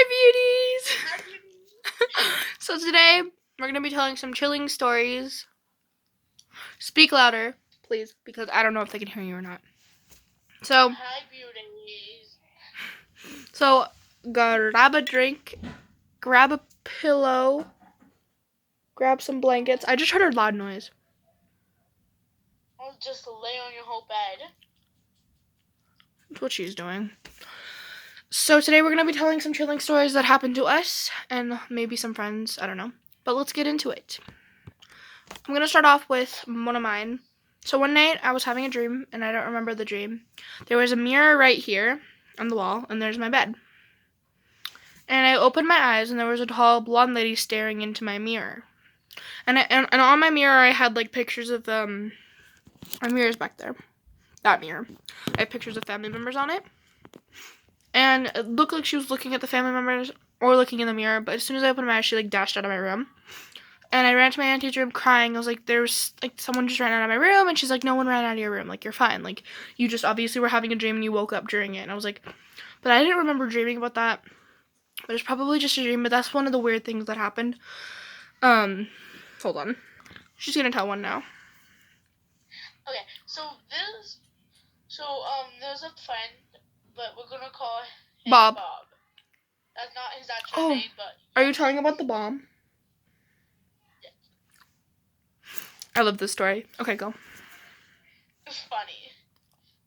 Hi, Hi, beauties! beauties. So today, we're going to be telling some chilling stories. Speak louder, please, because I don't know if they can hear you or not. So, Hi, beauties. grab a drink, grab a pillow, grab some blankets. I just heard a loud noise. I'll just lay on your whole bed. That's what she's doing. So today we're going to be telling some chilling stories that happened to us and maybe some friends. I don't know. But let's get into it. I'm going to start off with one of mine. So one night I was having a dream, and I don't remember the dream. There was a mirror right here on the wall, and there's my bed. And I opened my eyes, and there was a tall blonde lady staring into my mirror. And on my mirror I had like pictures of my mirror's back there. That mirror. I have pictures of family members on it. And it looked like she was looking at the family members or looking in the mirror, but as soon as I opened my eyes, she like dashed out of my room. And I ran to my auntie's room crying. I was like, there's, like, someone just ran out of my room. And she's like, no one ran out of your room. Like, you're fine. Like, you just obviously were having a dream and you woke up during it. And I was like, but I didn't remember dreaming about that. But it's probably just a dream. But that's one of the weird things that happened. Hold on. She's going to tell one now. Okay, there's a friend, but we're gonna call him Bob. That's not his actual name, but... Are you telling about the bomb? Yeah. I love this story. Okay, go. It's funny.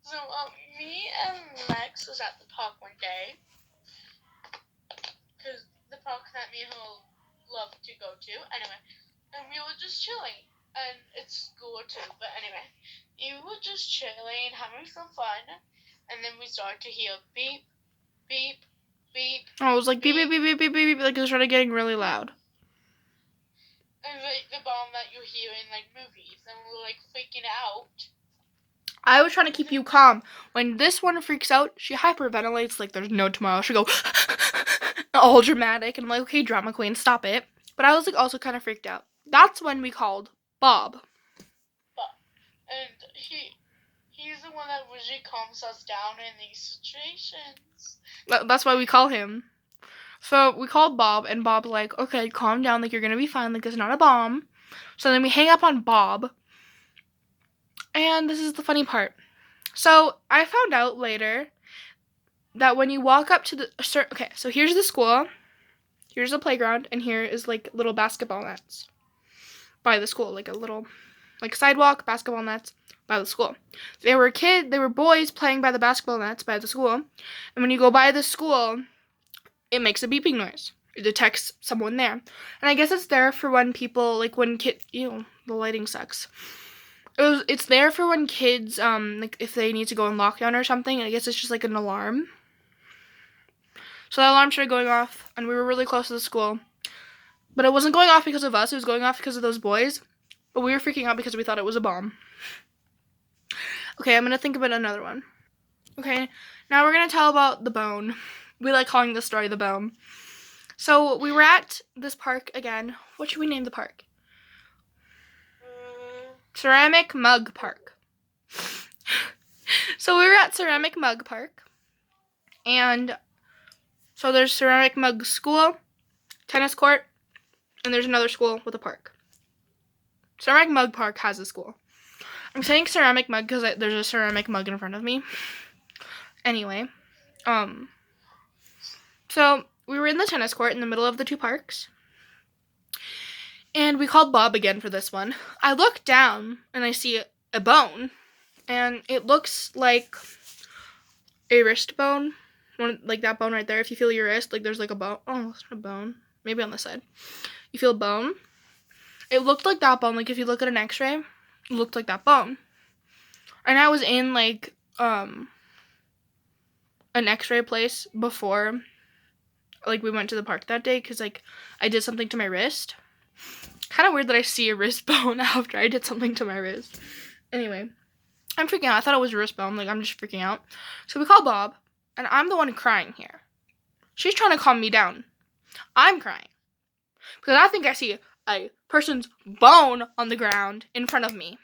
So, me and Lex was at the park one day. Because the park that me and him love to go to. Anyway, and we were just chilling. And it's school too, but anyway. We were just chilling, having some fun. And then we started to hear beep, beep, beep. Oh, it was like beep, beep, beep, beep, beep, beep, like it started getting really loud. And like the bomb that you hear in like movies, and we were like freaking out. I was trying to keep you calm. When this one freaks out, she hyperventilates like there's no tomorrow. She'll go all dramatic, and I'm like, okay, drama queen, stop it. But I was like also kind of freaked out. That's when we called Bob. And he's the one that usually calms us down in these situations. That's why we call him. So we called Bob, and Bob's like, okay, calm down, like you're gonna be fine, like it's not a bomb. So then we hang up on Bob. And this is the funny part. So I found out later that when you walk up to the okay, so here's the school, here's the playground, and here is like little basketball nets by the school, like a little like sidewalk, basketball nets by the school. There were boys playing by the basketball nets by the school, and when you go by the school, it makes a beeping noise. It detects someone there, and I guess it's there for when people like when the lighting sucks. It's there for when kids like if they need to go in lockdown or something. I guess it's just like an alarm. So the alarm started going off, and we were really close to the school. But it wasn't going off because of us. It was going off because of those boys. But we were freaking out because we thought it was a bomb. Okay, I'm going to think about another one. Okay, now we're going to tell about the bone. We like calling this story the bone. So we were at this park again. What should we name the park? Ceramic Mug Park. So we were at Ceramic Mug Park. And so there's Ceramic Mug School, tennis court, and there's another school with a park. Ceramic Mug Park has a school. I'm saying ceramic mug because there's a ceramic mug in front of me. Anyway, so we were in the tennis court in the middle of the two parks. And we called Bob again for this one. I look down and I see a bone. And it looks like a wrist bone. Like that bone right there. If you feel your wrist, like there's like a bone. Oh, it's not a bone. Maybe on this side. You feel a bone. It looked like that bone. Like if you look at an x-ray, it looked like that bone. And I was in like an x-ray place before like we went to the park that day because like I did something to my wrist. Kind of weird that I see a wrist bone after I did something to my wrist. Anyway, I'm freaking out. I thought it was a wrist bone. Like I'm just freaking out. So we call Bob, and I'm the one crying here. She's trying to calm me down. I'm crying because I think I see a person's bone on the ground in front of me.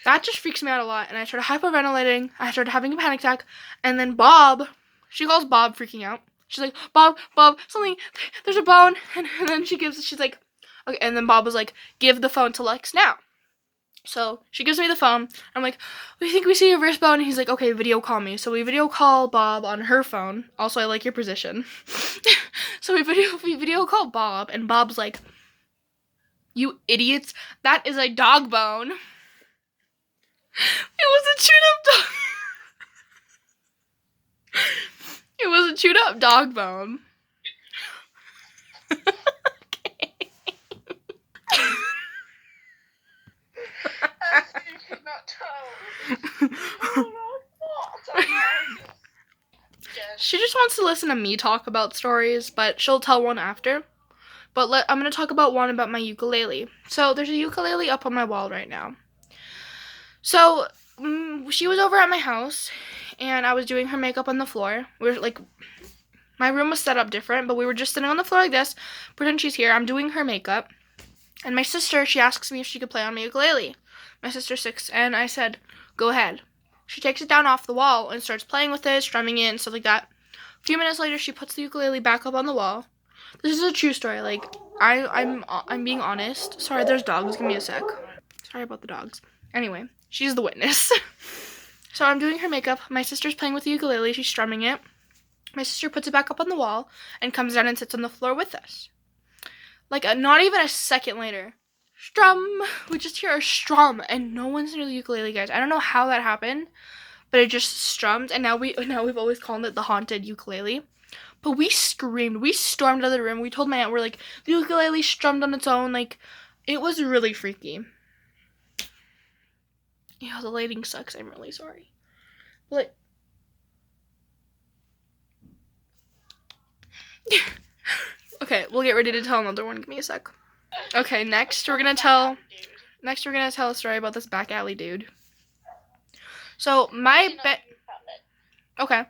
That just freaks me out a lot, and I started hyperventilating. I started having a panic attack, and then Bob, she calls Bob freaking out. she's like, Bob, something, there's a bone. And then she's like, okay. And then Bob was like, give the phone to Lex now. So she gives me the phone. I'm like, we think we see a wrist bone. And he's like, okay, video call me. So we video call Bob on her phone. Also, I like your position. So we video call Bob, and Bob's like, you idiots, that is a dog bone. It was a chewed up dog. It was a chewed up dog bone. As you could not tell. She just wants to listen to me talk about stories, but she'll tell one after. But I'm going to talk about one about my ukulele. So there's a ukulele up on my wall right now. So she was over at my house, and I was doing her makeup on the floor. We were like, my room was set up different, but we were just sitting on the floor like this. Pretend she's here. I'm doing her makeup. And my sister, she asks me if she could play on my ukulele. My sister's 6, and I said, go ahead. She takes it down off the wall and starts playing with it, strumming it, and stuff like that. A few minutes later, she puts the ukulele back up on the wall. This is a true story. Like, I'm being honest. Sorry, there's dogs. Give me a sec. Sorry about the dogs. Anyway, she's the witness. So I'm doing her makeup. My sister's playing with the ukulele. She's strumming it. My sister puts it back up on the wall and comes down and sits on the floor with us. Like, not even a second later, strum. We just hear a strum, and no one's near the ukulele, guys. I don't know how that happened, but it just strummed, and now we've always called it the haunted ukulele. But we screamed. We stormed out of the room. We told my aunt, we're like, the ukulele strummed on its own. Like, it was really freaky. Yeah, the lighting sucks. I'm really sorry. But okay, we'll get ready to tell another one. Give me a sec. Okay, next we're gonna tell a story about this back alley dude. So my bed. Okay.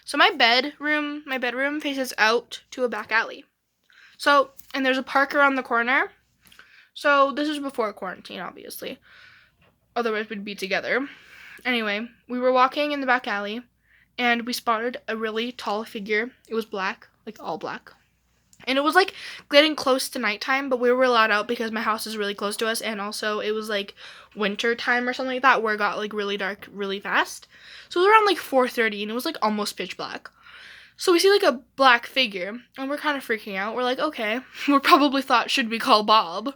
So my bedroom faces out to a back alley. So, and there's a park around the corner. So this is before quarantine, obviously. Otherwise we'd be together. Anyway, we were walking in the back alley, and we spotted a really tall figure. It was black, like all black. And it was like getting close to nighttime, but we were allowed out because my house is really close to us, and also it was like winter time or something like that, where it got like really dark really fast. So it was around like 4:30, and it was like almost pitch black. So we see like a black figure, and we're kind of freaking out. We're like, okay, we probably thought, should we call Bob?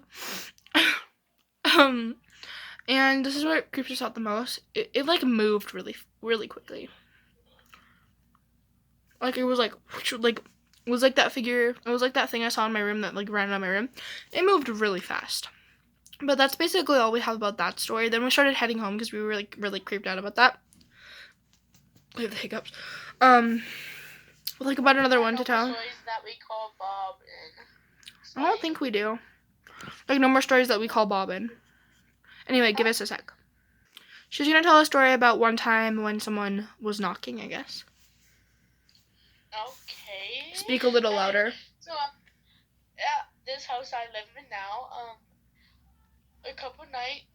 And this is what creeps us out the most. It like moved really quickly. Like it was like it was like that figure. It was like that thing I saw in my room that like ran out of my room. It moved really fast. But that's basically all we have about that story. Then we started heading home because we were like really creeped out about that. We have the hiccups. Like about another one to tell. Stories that we call Bob in. I don't think we do. Like no more stories that we call Bob in. Anyway, give us a sec. She's gonna tell a story about one time when someone was knocking, I guess. Okay. Speak a little louder. So, yeah, this house I live in now, a couple nights,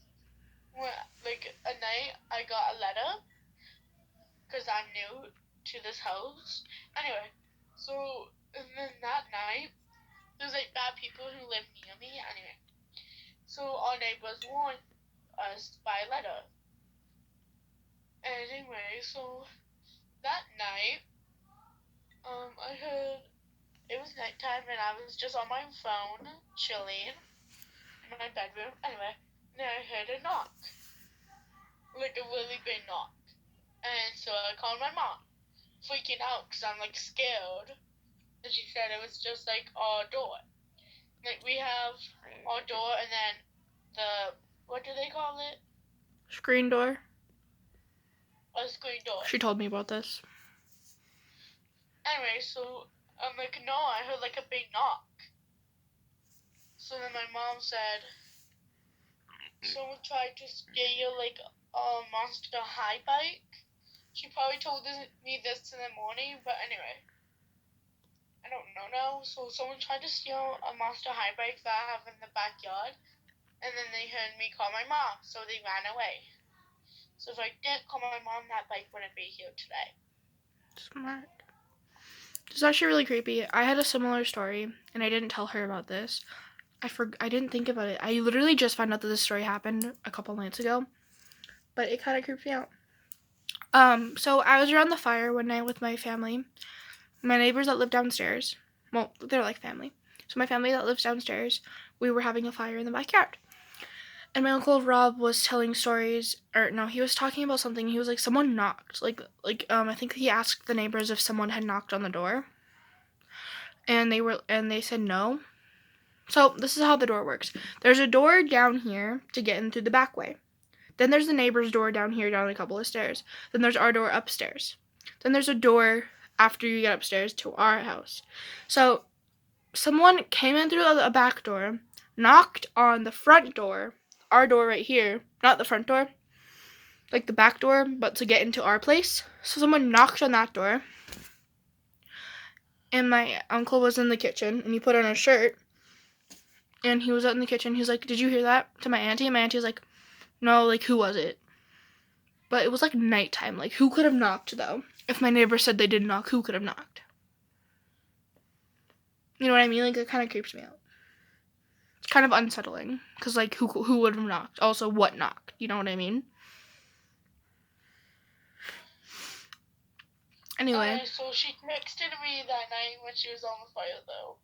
a night I got a letter, because I'm new to this house. Anyway, so, and then that night, there's like bad people who live near me. Anyway, so our neighbors warned us by letter. Anyway, so that night, I heard it was nighttime and I was just on my phone chilling in my bedroom. Anyway, then I heard a knock, like a really big knock, and so I called my mom, freaking out because I'm like scared. And she said it was just like our door. Like we have our door and then what do they call it? Screen door. A screen door. She told me about this. Anyway, so I'm like, no, I heard like a big knock. So then my mom said, someone tried to scare you like a Monster High bike. She probably told me this in the morning, but anyway. I don't know now. So someone tried to steal a Monster High bike that I have in the backyard, and then they heard me call my mom, so they ran away. So if I didn't call my mom, that bike wouldn't be here today. Smart. It's actually really creepy. I had a similar story, and I didn't tell her about this. I didn't think about it. I literally just found out that this story happened a couple nights ago, but it kind of creeped me out. So I was around the fire one night with my family. My neighbors that live downstairs, well, they're like family. So my family that lives downstairs, we were having a fire in the backyard. And my uncle Rob was telling stories, or no, he was talking about something. He was like, someone knocked. I think he asked the neighbors if someone had knocked on the door. And they said no. So this is how the door works. There's a door down here to get in through the back way. Then there's the neighbor's door down here, down a couple of stairs. Then there's our door upstairs. Then there's a door after you get upstairs to our house. So someone came in through a back door, knocked on the front door, our door right here, not the front door, like the back door, but to get into our place. So someone knocked on that door, and my uncle was in the kitchen, and he put on a shirt, and he was out in the kitchen. He's like, "Did you hear that?" to my auntie, and my auntie was like, "No, like, who was it?" But it was like nighttime. Like, who could have knocked, though? If my neighbor said they didn't knock, who could have knocked? You know what I mean? Like, it kind of creeps me out. It's kind of unsettling, because, like, who would have knocked? Also, what knocked? You know what I mean? Anyway. So she texted me that night when she was on the fire, though.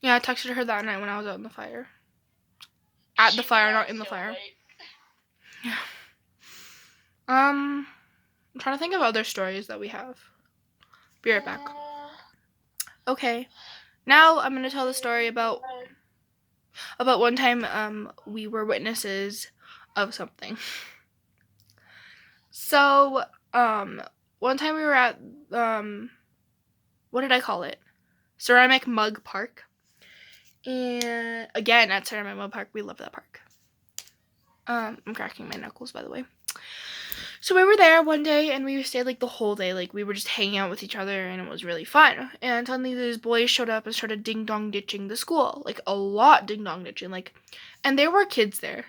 Yeah, I texted her that night when I was out in the fire. At the fire, not in the fire. Yeah. I'm trying to think of other stories that we have. Be right back. Okay. Now I'm going to tell the story about one time we were witnesses of something. So, one time we were at what did I call it? Ceramic Mug Park. And again, at Ceramic Mug Park, we love that park. I'm cracking my knuckles, by the way. So we were there one day, and we stayed, like, the whole day. Like, we were just hanging out with each other, and it was really fun. And suddenly these boys showed up and started ding-dong-ditching the school. Like, a lot ding-dong-ditching. Like, and there were kids there.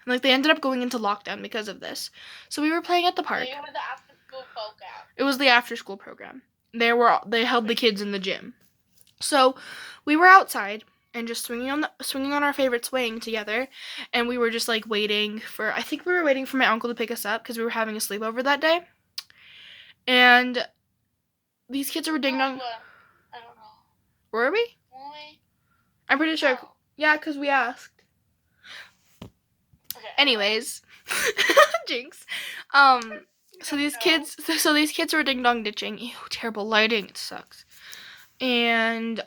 Like, they ended up going into lockdown because of this. So we were playing at the park. They were the after-school program. It was the after-school program. They held the kids in the gym. So we were outside and just swinging on our favorite swing together, and we were just, like, waiting for my uncle to pick us up because we were having a sleepover that day. And these kids were ding dong. I don't know. Were we? Really? I'm pretty sure. No. Yeah, because we asked. Okay. Anyways, jinx. So these kids were ding dong ditching. Ew, terrible lighting. It sucks. And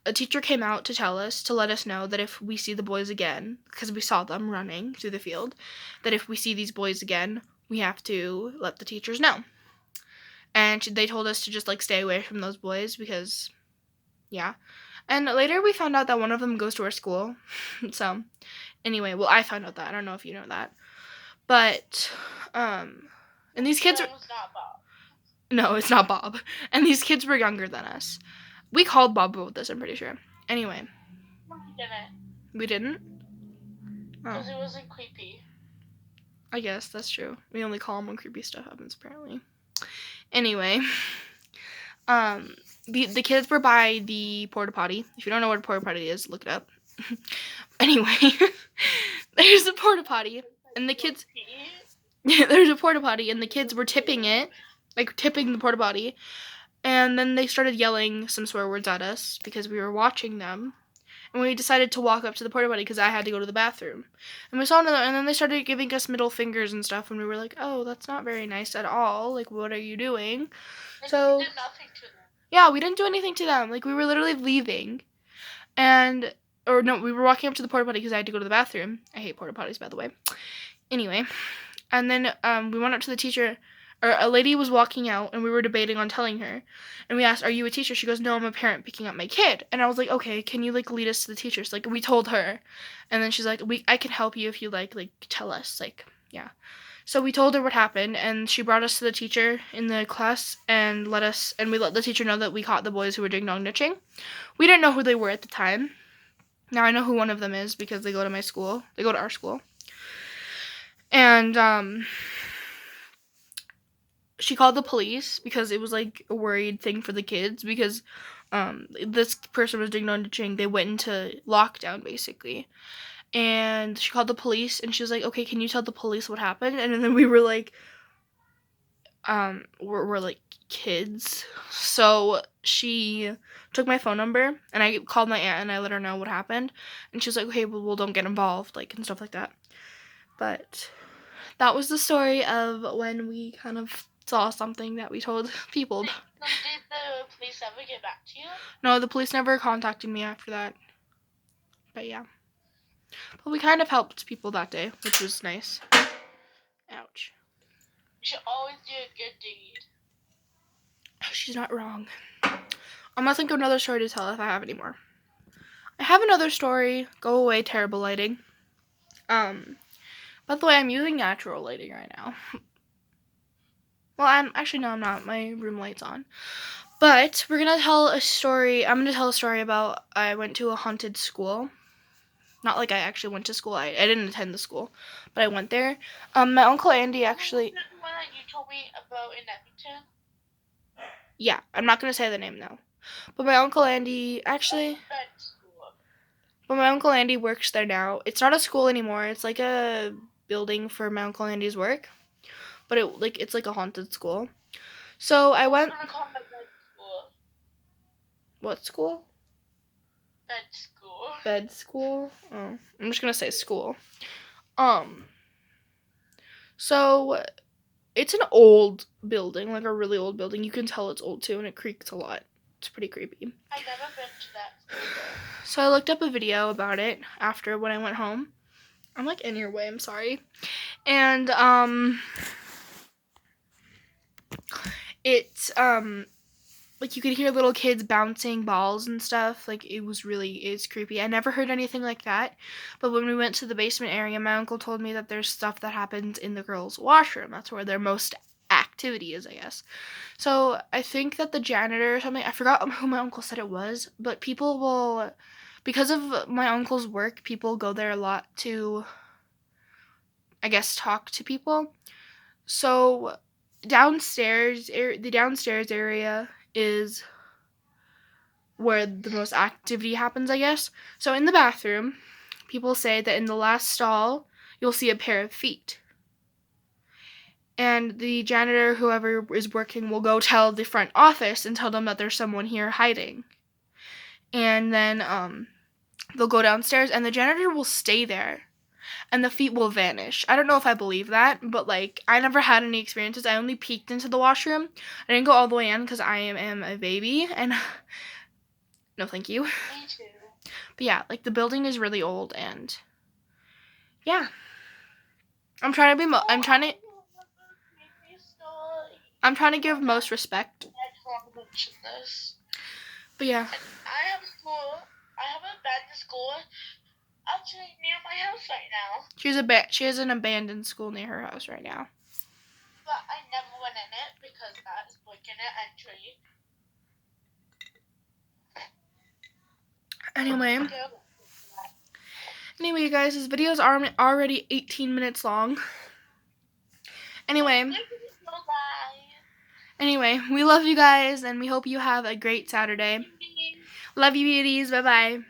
a teacher came out to let us know that if we see the boys again, because we saw them running through the field, that if we see these boys again, we have to let the teachers know. And they told us to just, like, stay away from those boys because, yeah. And later we found out that one of them goes to our school. So, anyway, well, I found out that. I don't know if you know that. But, and these kids That was not Bob. No, it's not Bob. And these kids were younger than us. We called Bob about this, I'm pretty sure. Anyway. No, we didn't. We didn't? Because it wasn't creepy. I guess, that's true. We only call them when creepy stuff happens, apparently. Anyway. The kids were by the porta potty. If you don't know what a porta potty is, look it up. Anyway. There's a porta potty. And the kids... there's a porta potty, and the kids were tipping it. Like, tipping the porta potty. And then they started yelling some swear words at us because we were watching them. And we decided to walk up to the porta potty because I had to go to the bathroom. And we saw another, and then they started giving us middle fingers and stuff, and we were like, oh, that's not very nice at all. Like, what are you doing? So, we did nothing to them. Yeah, we didn't do anything to them. Like, we were literally leaving. We were walking up to the porta potty because I had to go to the bathroom. I hate porta potties, by the way. Anyway. And then we went up to the teacher, or a lady was walking out, and we were debating on telling her. And we asked, are you a teacher? She goes, no, I'm a parent picking up my kid. And I was like, okay, can you, like, lead us to the teachers? Like, we told her. And then she's like, I can help you if you like, tell us. Like, yeah. So we told her what happened, and she brought us to the teacher in the class and we let the teacher know that we caught the boys who were ding-dong ditching. We didn't know who they were at the time. Now I know who one of them is because they go to my school. They go to our school. And, she called the police because it was like a worried thing for the kids because this person was doing no teaching. They went into lockdown basically. And she called the police and she was like, okay, can you tell the police what happened? And then we were like, we're like kids. So she took my phone number and I called my aunt and I let her know what happened. And she was like, okay, well don't get involved, like, and stuff like that. But that was the story of when we kind of saw something that we told people. Did the police ever get back to you? No, the police never contacted me after that. But yeah. But we kind of helped people that day, which was nice. Ouch. You should always do a good deed. She's not wrong. I'm gonna think of another story to tell if I have any more. I have another story. Go away, terrible lighting. By the way, I'm using natural lighting right now. Well, I'm not. My room light's on. But we're gonna tell a story. I'm gonna tell a story about I went to a haunted school. Not like I actually went to school. I didn't attend the school, but I went there. My Uncle Andy actually. Is that the one that you told me about in Edmonton? Yeah, I'm not gonna say the name now. But my Uncle Andy actually. But my Uncle Andy works there now. It's not a school anymore. It's like a building for my Uncle Andy's work. But it's like a haunted school. So I went. I'm gonna call my bed school. What school? Bed school. Bed school? Oh, I'm just gonna say school. So it's an old building, like a really old building. You can tell it's old too, and it creaks a lot. It's pretty creepy. I've never been to that school. So I looked up a video about it after when I went home. I'm like in your way, I'm sorry. And it's like you could hear little kids bouncing balls and stuff. Like it's creepy. I never heard anything like that. But when we went to the basement area, my uncle told me that there's stuff that happens in the girls' washroom. That's where their most activity is, I guess. So I think that the janitor or something, I forgot who my uncle said it was, but people will, because of my uncle's work, people go there a lot to, I guess, talk to people. So the downstairs area is where the most activity happens, I guess. So in the bathroom, people say that in the last stall, you'll see a pair of feet. And the janitor, whoever is working, will go tell the front office and tell them that there's someone here hiding. And then they'll go downstairs and the janitor will stay there. And the feet will vanish. I don't know if I believe that, but like I never had any experiences. I only peeked into the washroom. I didn't go all the way in because I am a baby, and no, thank you. Me too. But yeah, like the building is really old, and yeah, I'm trying to give most respect. But yeah. I have a abandoned school actually near my house right now. She has an abandoned school near her house right now. But I never went in it because that is blocking an entry. Anyway, you guys, this video is already 18 minutes long. Anyway, we love you guys, and we hope you have a great Saturday. Love you, beauties. Bye-bye.